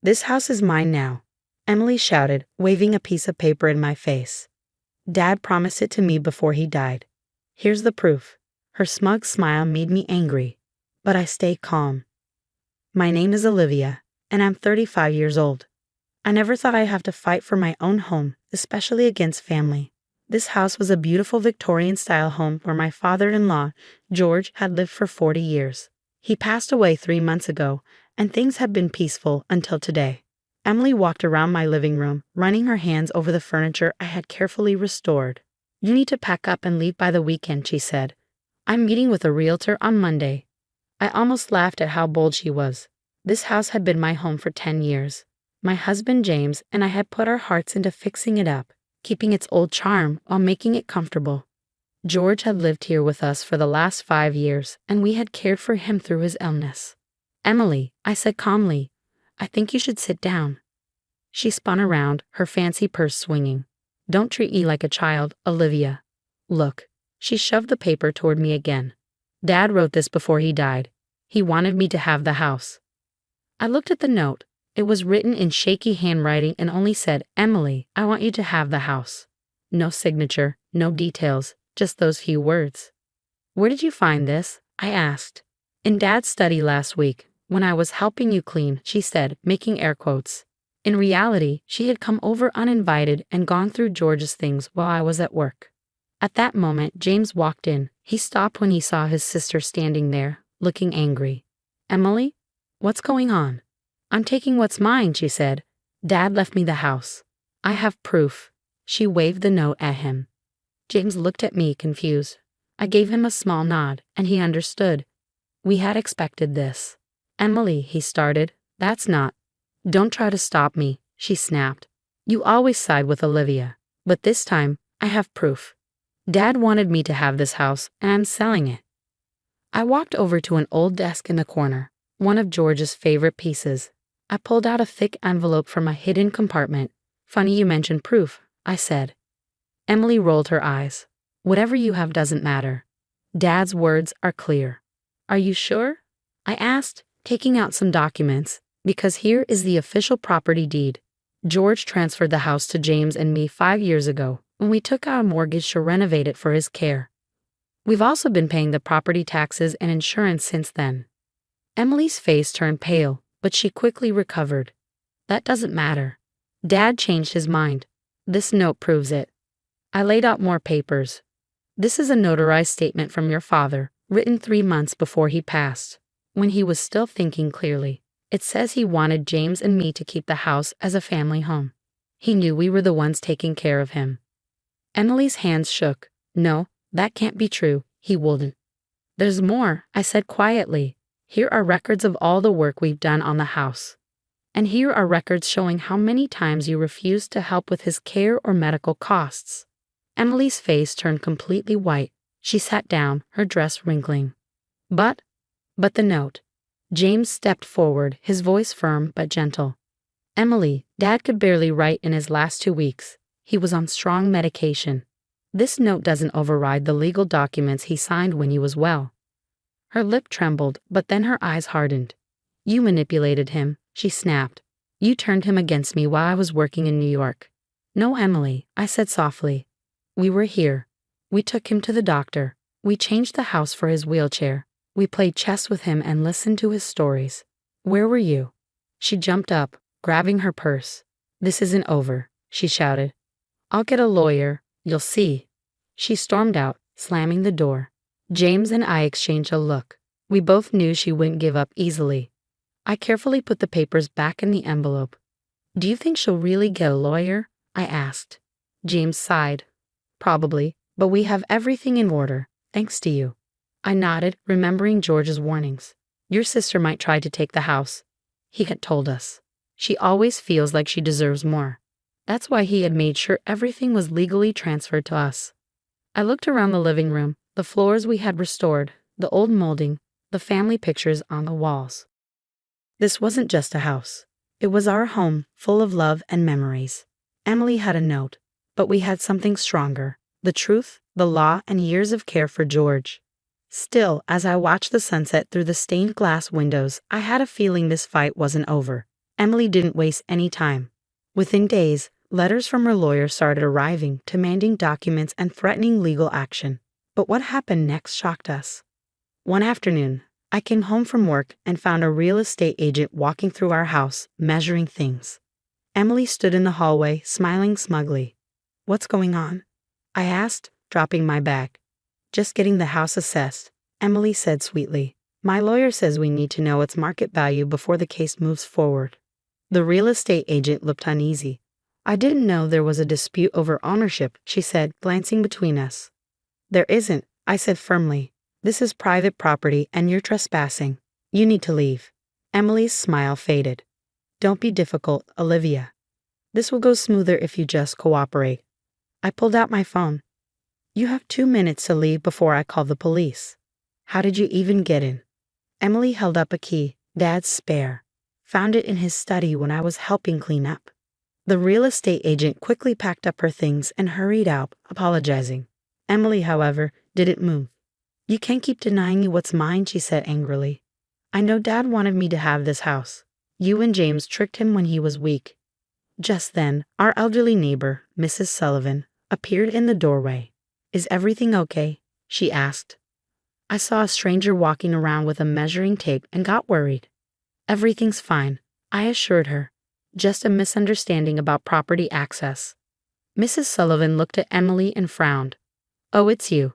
"This house is mine now," Emily shouted, waving a piece of paper in my face. "Dad promised it to me before he died. Here's the proof." Her smug smile made me angry, but I stayed calm. "My name is Olivia, and I'm 35 years old. I never thought I'd have to fight for my own home, especially against family. This house was a beautiful Victorian-style home where my father-in-law, George, had lived for 40 years. He passed away 3 months ago, and things had been peaceful until today." Emily walked around my living room, running her hands over the furniture I had carefully restored. "You need to pack up and leave by the weekend," she said. "I'm meeting with a realtor on Monday." I almost laughed at how bold she was. This house had been my home for 10 years. My husband James and I had put our hearts into fixing it up, keeping its old charm while making it comfortable. George had lived here with us for the last 5 years, and we had cared for him through his illness. "Emily," I said calmly, "I think you should sit down." She spun around, her fancy purse swinging. "Don't treat me like a child, Olivia. Look." She shoved the paper toward me again. "Dad wrote this before he died. He wanted me to have the house." I looked at the note. It was written in shaky handwriting and only said, "Emily, I want you to have the house." No signature, no details, just those few words. "Where did you find this?" I asked. "In Dad's study last week, when I was helping you clean," she said, making air quotes. In reality, she had come over uninvited and gone through George's things while I was at work. At that moment, James walked in. He stopped when he saw his sister standing there, looking angry. "Emily, what's going on?" "I'm taking what's mine," she said. "Dad left me the house. I have proof." She waved the note at him. James looked at me, confused. I gave him a small nod, and he understood. "We had expected this." "Emily," he started. "That's not—" "Don't try to stop me," she snapped. "You always side with Olivia. But this time, I have proof. Dad wanted me to have this house, and I'm selling it." I walked over to an old desk in the corner, one of George's favorite pieces. I pulled out a thick envelope from a hidden compartment. "Funny you mentioned proof," I said. Emily rolled her eyes. "Whatever you have doesn't matter. Dad's words are clear." "Are you sure?" I asked, taking out some documents, "because here is the official property deed. George transferred the house to James and me 5 years ago, when we took out a mortgage to renovate it for his care. We've also been paying the property taxes and insurance since then." Emily's face turned pale, but she quickly recovered. "That doesn't matter. Dad changed his mind. This note proves it." I laid out more papers. "This is a notarized statement from your father, written 3 months before he passed, when he was still thinking clearly. It says he wanted James and me to keep the house as a family home. He knew we were the ones taking care of him." Emily's hands shook. "No, that can't be true. He wouldn't." "There's more," I said quietly. "Here are records of all the work we've done on the house. And here are records showing how many times you refused to help with his care or medical costs." Emily's face turned completely white. She sat down, her dress wrinkling. But the note." James stepped forward, his voice firm but gentle. "Emily, Dad could barely write in his last 2 weeks. He was on strong medication. This note doesn't override the legal documents he signed when he was well." Her lip trembled, but then her eyes hardened. "You manipulated him," she snapped. "You turned him against me while I was working in New York." "No, Emily," I said softly. "We were here. We took him to the doctor. We changed the house for his wheelchair. We played chess with him and listened to his stories. Where were you?" She jumped up, grabbing her purse. "This isn't over," she shouted. "I'll get a lawyer. You'll see." She stormed out, slamming the door. James and I exchanged a look. We both knew she wouldn't give up easily. I carefully put the papers back in the envelope. "Do you think she'll really get a lawyer?" I asked. James sighed. "Probably, but we have everything in order, thanks to you." I nodded, remembering George's warnings. "Your sister might try to take the house," he had told us. "She always feels like she deserves more." That's why he had made sure everything was legally transferred to us. I looked around the living room, the floors we had restored, the old molding, the family pictures on the walls. This wasn't just a house. It was our home, full of love and memories. Emily had a note, but we had something stronger: the truth, the law, and years of care for George. Still, as I watched the sunset through the stained glass windows, I had a feeling this fight wasn't over. Emily didn't waste any time. Within days, letters from her lawyer started arriving, demanding documents and threatening legal action. But what happened next shocked us. One afternoon, I came home from work and found a real estate agent walking through our house, measuring things. Emily stood in the hallway, smiling smugly. "What's going on?" I asked, dropping my bag. "Just getting the house assessed," Emily said sweetly. "My lawyer says we need to know its market value before the case moves forward." The real estate agent looked uneasy. "I didn't know there was a dispute over ownership," she said, glancing between us. "There isn't," I said firmly. "This is private property and you're trespassing. You need to leave." Emily's smile faded. "Don't be difficult, Olivia. This will go smoother if you just cooperate." I pulled out my phone. "You have 2 minutes to leave before I call the police." "How did you even get in?" Emily held up a key, Dad's spare. "Found it in his study when I was helping clean up." The real estate agent quickly packed up her things and hurried out, apologizing. Emily, however, didn't move. "You can't keep denying me what's mine," she said angrily. "I know Dad wanted me to have this house. You and James tricked him when he was weak." Just then, our elderly neighbor, Mrs. Sullivan, appeared in the doorway. "Is everything okay?" she asked. I saw a stranger walking around with a measuring tape and got worried. "Everything's fine," I assured her. "Just a misunderstanding about property access." Mrs. Sullivan looked at Emily and frowned. "Oh, it's you.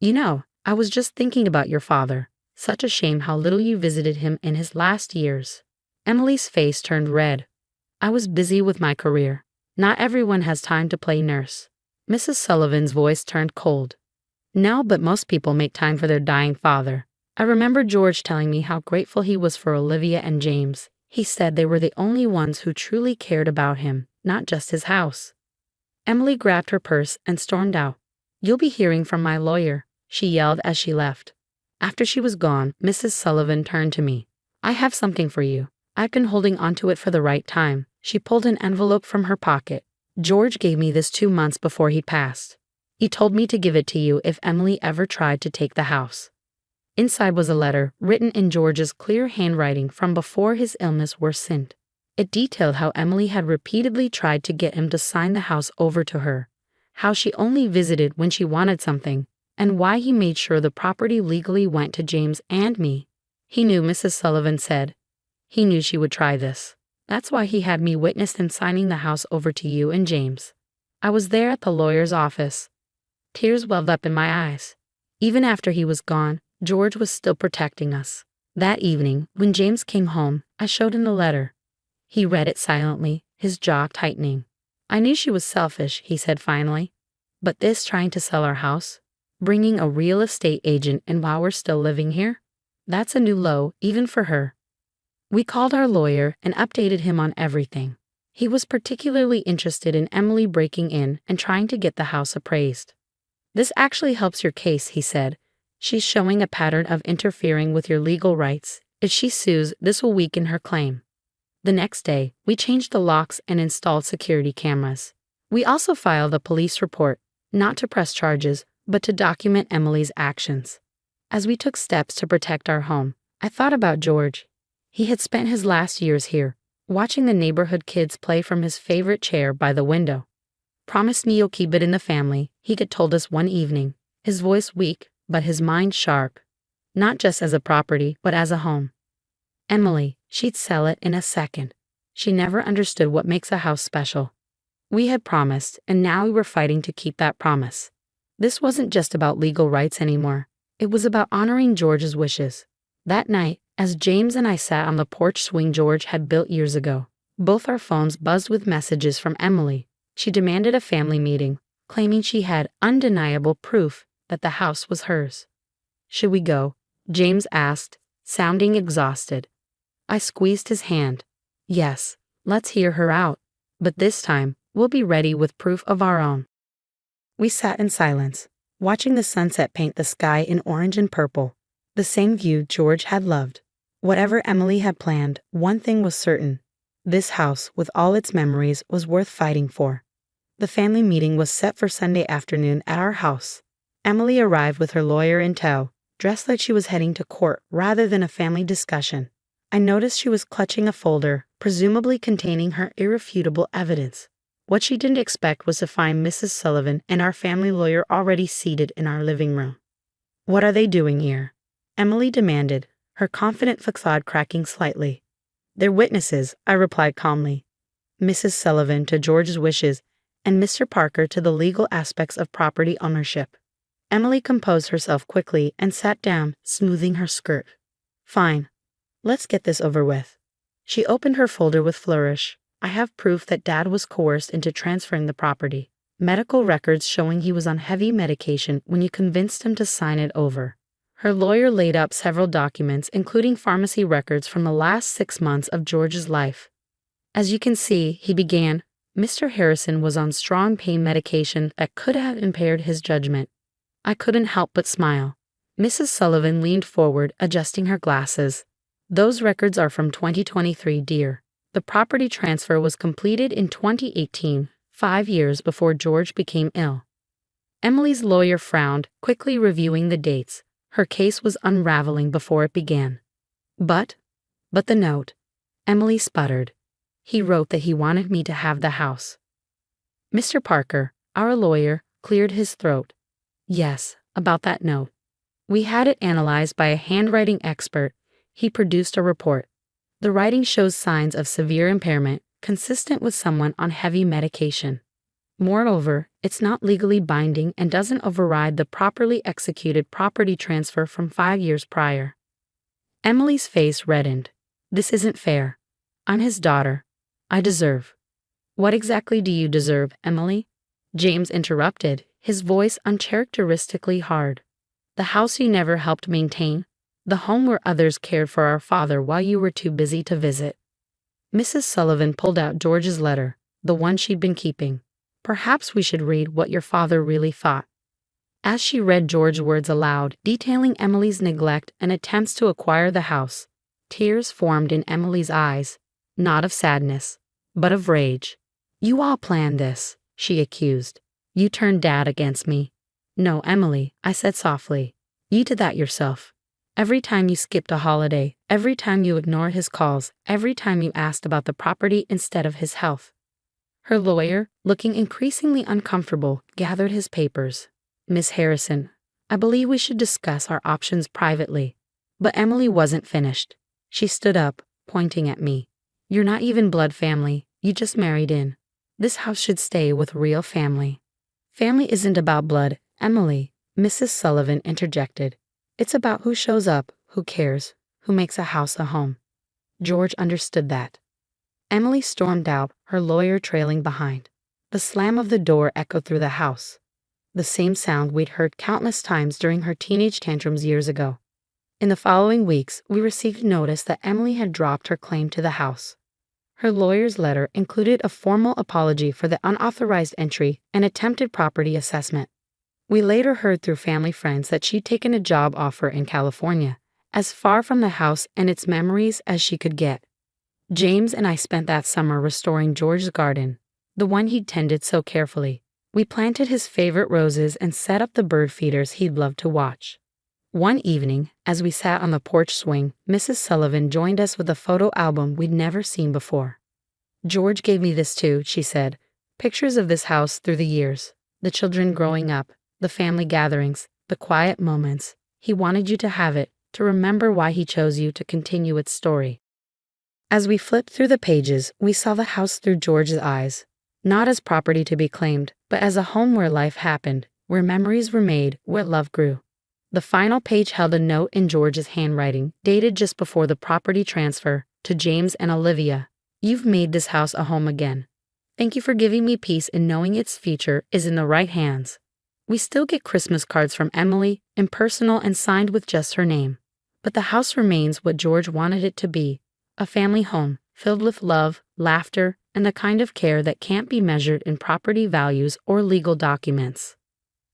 You know, I was just thinking about your father. Such a shame how little you visited him in his last years." Emily's face turned red. "I was busy with my career. Not everyone has time to play nurse." Mrs. Sullivan's voice turned cold. "No, but most people make time for their dying father. I remember George telling me how grateful he was for Olivia and James. He said they were the only ones who truly cared about him, not just his house." Emily grabbed her purse and stormed out. "You'll be hearing from my lawyer," she yelled as she left. After she was gone, Mrs. Sullivan turned to me. "I have something for you. I've been holding onto it for the right time." She pulled an envelope from her pocket. "George gave me this 2 months before he passed. He told me to give it to you if Emily ever tried to take the house." Inside was a letter written in George's clear handwriting from before his illness worsened. It detailed how Emily had repeatedly tried to get him to sign the house over to her, how she only visited when she wanted something, and why he made sure the property legally went to James and me. "He knew," Mrs. Sullivan said. "He knew she would try this. That's why he had me witness him signing the house over to you and James. I was there at the lawyer's office." Tears welled up in my eyes. Even after he was gone, George was still protecting us. That evening, when James came home, I showed him the letter. He read it silently, his jaw tightening. "I knew she was selfish," he said finally. "But this trying to sell our house, bringing a real estate agent in while we're still living here, that's a new low, even for her." We called our lawyer and updated him on everything. He was particularly interested in Emily breaking in and trying to get the house appraised. "This actually helps your case," he said. "She's showing a pattern of interfering with your legal rights. If she sues, this will weaken her claim." The next day, we changed the locks and installed security cameras. We also filed a police report, not to press charges, but to document Emily's actions. As we took steps to protect our home, I thought about George. He had spent his last years here, watching the neighborhood kids play from his favorite chair by the window. "Promise me you'll keep it in the family," he had told us one evening, his voice weak, but his mind sharp. Not just as a property, but as a home. Emily, she'd sell it in a second. She never understood what makes a house special. We had promised, and now we were fighting to keep that promise. This wasn't just about legal rights anymore. It was about honoring George's wishes. That night, as James and I sat on the porch swing George had built years ago, both our phones buzzed with messages from Emily. She demanded a family meeting, claiming she had undeniable proof that the house was hers. "Should we go?" James asked, sounding exhausted. I squeezed his hand. "Yes, let's hear her out. But this time, we'll be ready with proof of our own." We sat in silence, watching the sunset paint the sky in orange and purple, the same view George had loved. Whatever Emily had planned, one thing was certain. This house, with all its memories, was worth fighting for. The family meeting was set for Sunday afternoon at our house. Emily arrived with her lawyer in tow, dressed like she was heading to court rather than a family discussion. I noticed she was clutching a folder, presumably containing her irrefutable evidence. What she didn't expect was to find Mrs. Sullivan and our family lawyer already seated in our living room. "What are they doing here?" Emily demanded, her confident facade cracking slightly. "They're witnesses," I replied calmly. "Mrs. Sullivan to George's wishes, and Mr. Parker to the legal aspects of property ownership." Emily composed herself quickly and sat down, smoothing her skirt. "Fine. Let's get this over with." She opened her folder with flourish. "I have proof that Dad was coerced into transferring the property. Medical records showing he was on heavy medication when you convinced him to sign it over." Her lawyer laid out several documents, including pharmacy records from the last 6 months of George's life. "As you can see," he began, "Mr. Harrison was on strong pain medication that could have impaired his judgment." I couldn't help but smile. Mrs. Sullivan leaned forward, adjusting her glasses. "Those records are from 2023, dear. The property transfer was completed in 2018, 5 years before George became ill." Emily's lawyer frowned, quickly reviewing the dates. Her case was unraveling before it began. But the note," Emily sputtered. "He wrote that he wanted me to have the house." Mr. Parker, our lawyer, cleared his throat. "Yes, about that note. We had it analyzed by a handwriting expert. He produced a report. The writing shows signs of severe impairment, consistent with someone on heavy medication. Moreover, it's not legally binding and doesn't override the properly executed property transfer from 5 years prior." Emily's face reddened. "This isn't fair. I'm his daughter. I deserve." "What exactly do you deserve, Emily?" James interrupted, his voice uncharacteristically hard. "The house you never helped maintain? The home where others cared for our father while you were too busy to visit?" Mrs. Sullivan pulled out George's letter, the one she'd been keeping. "Perhaps we should read what your father really thought." As she read George's words aloud, detailing Emily's neglect and attempts to acquire the house, tears formed in Emily's eyes, not of sadness, but of rage. "You all planned this," she accused. "You turned Dad against me." "No, Emily," I said softly. "You did that yourself. Every time you skipped a holiday, every time you ignored his calls, every time you asked about the property instead of his health." Her lawyer, looking increasingly uncomfortable, gathered his papers. "Miss Harrison, I believe we should discuss our options privately." But Emily wasn't finished. She stood up, pointing at me. "You're not even blood family, you just married in. This house should stay with real family." "Family isn't about blood, Emily," Mrs. Sullivan interjected. "It's about who shows up, who cares, who makes a house a home." George understood that. Emily stormed out, her lawyer trailing behind. The slam of the door echoed through the house. The same sound we'd heard countless times during her teenage tantrums years ago. In the following weeks, we received notice that Emily had dropped her claim to the house. Her lawyer's letter included a formal apology for the unauthorized entry and attempted property assessment. We later heard through family friends that she'd taken a job offer in California, as far from the house and its memories as she could get. James and I spent that summer restoring George's garden, the one he'd tended so carefully. We planted his favorite roses and set up the bird feeders he'd loved to watch. One evening, as we sat on the porch swing, Mrs. Sullivan joined us with a photo album we'd never seen before. "George gave me this too," she said. "Pictures of this house through the years, the children growing up, the family gatherings, the quiet moments. He wanted you to have it, to remember why he chose you to continue its story." As we flipped through the pages, we saw the house through George's eyes, not as property to be claimed, but as a home where life happened, where memories were made, where love grew. The final page held a note in George's handwriting, dated just before the property transfer, to James and Olivia. "You've made this house a home again. Thank you for giving me peace in knowing its future is in the right hands." We still get Christmas cards from Emily, impersonal and signed with just her name. But the house remains what George wanted it to be, a family home, filled with love, laughter, and the kind of care that can't be measured in property values or legal documents.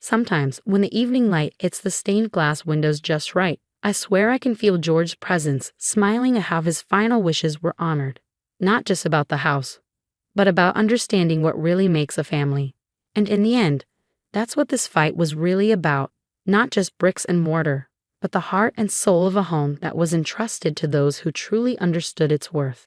Sometimes, when the evening light hits the stained glass windows just right, I swear I can feel George's presence, smiling at how his final wishes were honored. Not just about the house, but about understanding what really makes a family. And in the end, that's what this fight was really about, not just bricks and mortar, but the heart and soul of a home that was entrusted to those who truly understood its worth.